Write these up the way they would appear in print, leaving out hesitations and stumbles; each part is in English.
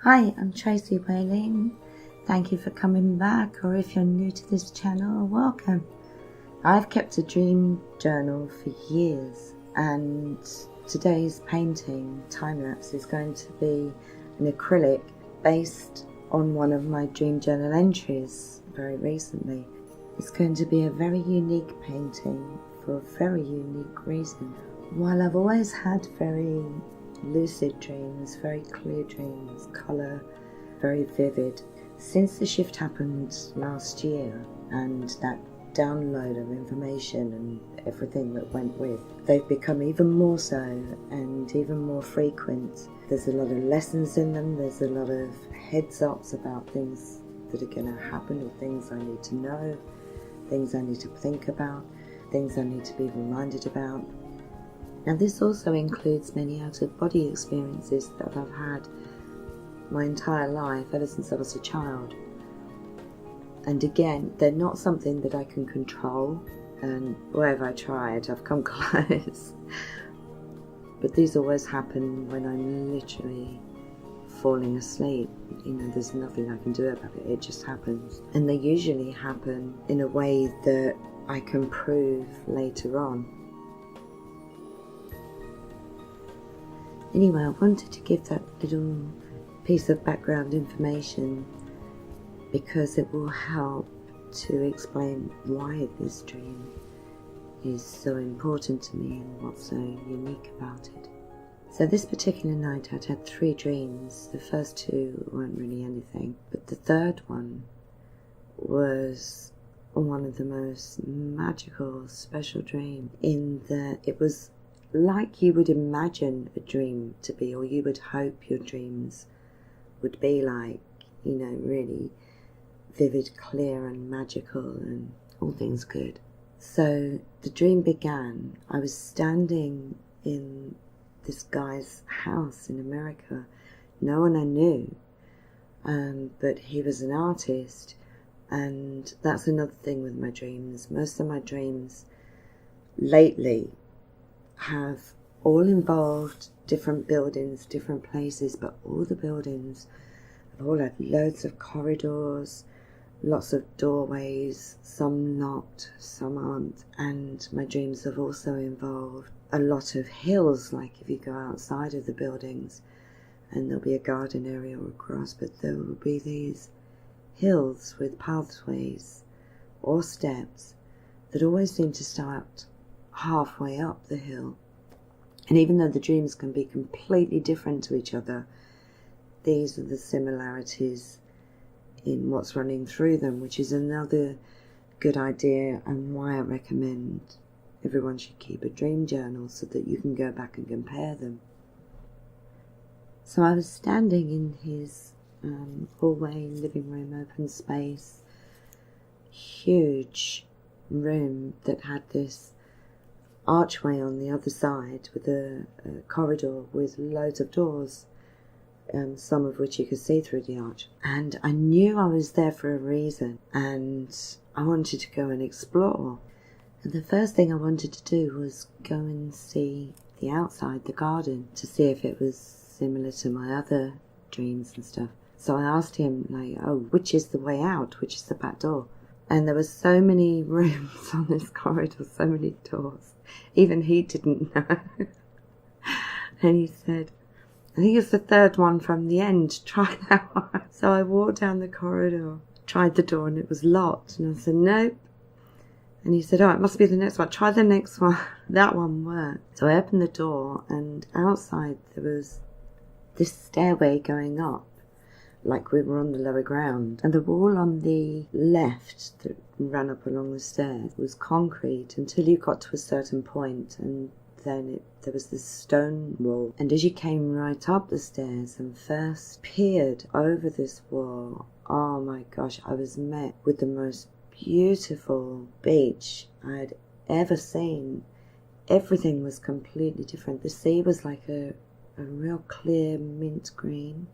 Hi, I'm Tracie Wayling. Thank you for coming back, or if you're new to this channel, welcome. I've kept a dream journal for years, and today's painting, time-lapse, is going to be an acrylic based on one of my dream journal entries very recently. It's going to be a very unique painting for a very unique reason. While I've always had very lucid dreams, very clear dreams, colour, very vivid, since the shift happened last year and that download of information and everything that went with, they've become even more so and even more frequent. There's a lot of lessons in them, there's a lot of heads ups about things that are going to happen, or things I need to know, things I need to think about, things I need to be reminded about. Now this also includes many out-of-body experiences that I've had my entire life, ever since I was a child. And again, they're not something that I can control, and wherever I tried, I've come close. But these always happen when I'm literally falling asleep. You know, there's nothing I can do about it, it just happens. And they usually happen in a way that I can prove later on. Anyway, I wanted to give that little piece of background information because it will help to explain why this dream is so important to me and what's so unique about it. So this particular night I'd had 3 dreams. The first 2 weren't really anything, but the third one was one of the most magical, special dreams, in that it was like you would imagine a dream to be, or you would hope your dreams would be like, you know, really vivid, clear and magical and all things good. So the dream began, I was standing in this guy's house in America. No one I knew, but he was an artist, and that's another thing with my dreams. Most of my dreams lately have all involved different buildings, different places, but all the buildings have all had loads of corridors, lots of doorways, some not, some aren't. And my dreams have also involved a lot of hills, like if you go outside of the buildings and there'll be a garden area or grass, but there will be these hills with pathways or steps that always seem to start halfway up the hill. And even though the dreams can be completely different to each other, these are the similarities in what's running through them, which is another good idea and why I recommend everyone should keep a dream journal, so that you can go back and compare them. So I was standing in his hallway, living room, open space, huge room that had this archway on the other side with a corridor with loads of doors, some of which you could see through the arch. And I knew I was there for a reason, and I wanted to go and explore. And the first thing I wanted to do was go and see the outside, the garden, to see if it was similar to my other dreams and stuff. So I asked him, like, oh, which is the way out? Which is the back door? And there were so many rooms on this corridor, so many doors. Even he didn't know. And he said, I think it's the third one from the end, try that one. So I walked down the corridor, tried the door, and it was locked. And I said, nope. And he said, oh, it must be the next one. Try the next one. That one worked. So I opened the door, and outside there was this stairway going up, like we were on the lower ground. And the wall on the left that ran up along the stairs was concrete until you got to a certain point, and then there was this stone wall. And as you came right up the stairs and first peered over this wall, oh my gosh, I was met with the most beautiful beach I had ever seen. Everything was completely different. The sea was like a real clear mint green,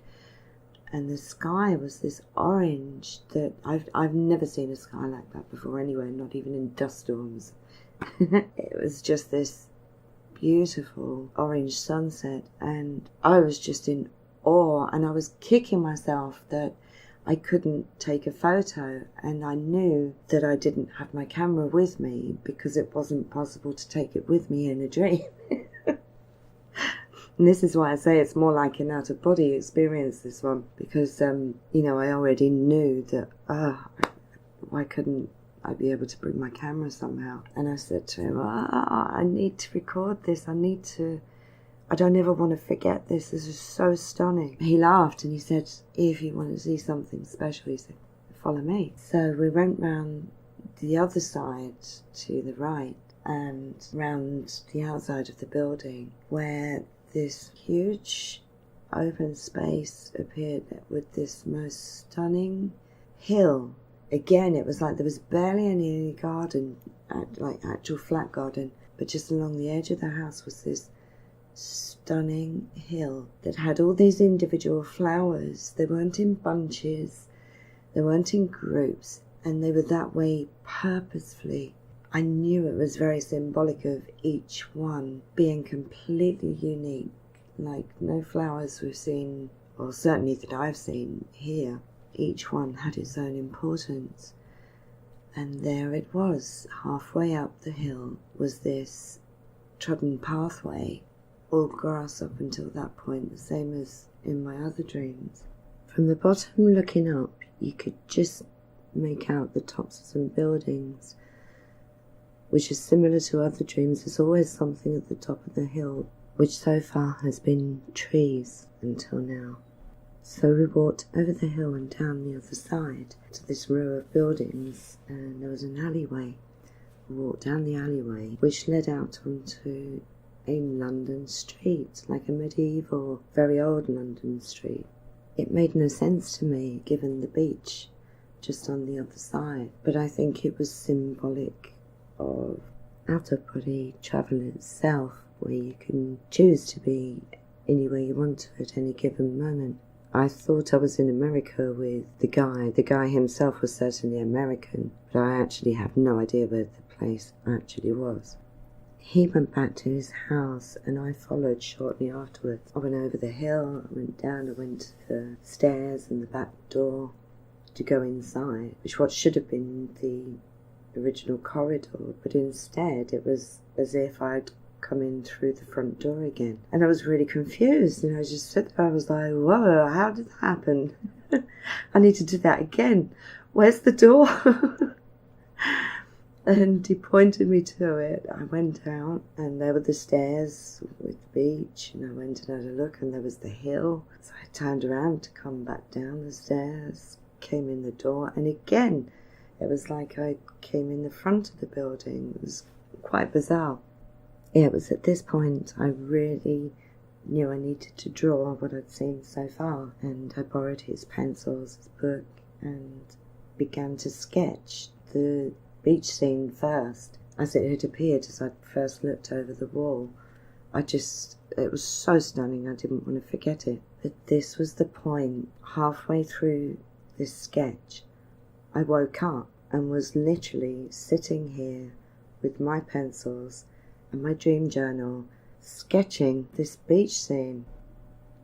and the sky was this orange that I've never seen a sky like that before anywhere, not even in dust storms. It was just this beautiful orange sunset, and I was just in awe, and I was kicking myself that I couldn't take a photo, and I knew that I didn't have my camera with me because it wasn't possible to take it with me in a dream. And this is why I say it's more like an out-of-body experience, this one, because, I already knew that, why couldn't I be able to bring my camera somehow? And I said to him, I need to record this. I don't ever want to forget this. This is so stunning. He laughed and he said, if you want to see something special, he said, follow me. So we went round the other side to the right and round the outside of the building where this huge open space appeared with this most stunning hill. Again, it was like there was barely any garden, like actual flat garden, but just along the edge of the house was this stunning hill that had all these individual flowers. They weren't in bunches, they weren't in groups, and they were that way purposefully. I knew it was very symbolic of each one being completely unique, like no flowers we've seen, or certainly that I've seen here. Each one had its own importance. And there it was, halfway up the hill was this trodden pathway, all grass up until that point, the same as in my other dreams. From the bottom looking up, you could just make out the tops of some buildings, which is similar to other dreams. There's always something at the top of the hill, which so far has been trees until now. So we walked over the hill and down the other side to this row of buildings, and there was an alleyway. We walked down the alleyway, which led out onto a London street, like a medieval, very old London street. It made no sense to me, given the beach just on the other side, but I think it was symbolic of out-of-body travel itself, where you can choose to be anywhere you want to at any given moment. I thought I was in America with the guy. The guy himself was certainly American, but I actually have no idea where the place actually was. He went back to his house and I followed shortly afterwards. I went over the hill, I went down, I went to the stairs and the back door to go inside, which what should have been the original corridor, but instead it was as if I'd come in through the front door again. And I was really confused, and I just stood there. I was like, whoa, how did that happen? I need to do that again. Where's the door? And he pointed me to it. I went out and there were the stairs with the beach, and I went and had a look, and there was the hill. So I turned around to come back down the stairs, came in the door, and again it was like I came in the front of the building. It was quite bizarre. It was at this point I really knew I needed to draw what I'd seen so far, and I borrowed his pencils, his book, and began to sketch the beach scene first, as it had appeared as I first looked over the wall. It was so stunning, I didn't want to forget it. But this was the point, halfway through this sketch, I woke up and was literally sitting here with my pencils and my dream journal, sketching this beach scene.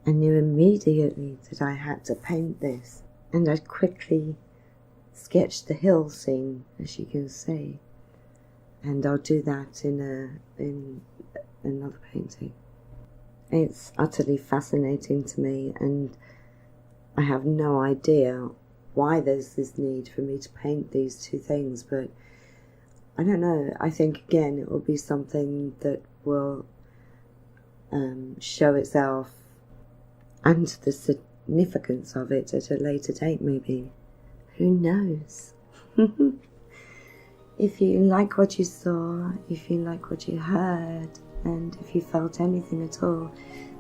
I knew immediately that I had to paint this, and I quickly sketched the hill scene, as you can see, and I'll do that in another painting. It's utterly fascinating to me, and I have no idea why there's this need for me to paint these two things, but I don't know. I think again it will be something that will show itself and the significance of it at a later date, maybe. Who knows? If you like what you saw, if you like what you heard, and if you felt anything at all,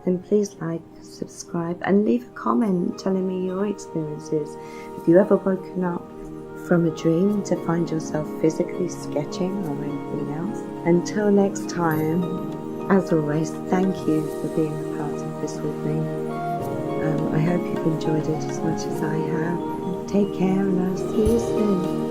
then please like, subscribe, and leave a comment telling me your experiences. Have you ever woken up from a dream to find yourself physically sketching or anything else? Until next time, as always, thank you for being a part of this with me. I hope you've enjoyed it as much as I have. Take care, and I'll see you soon.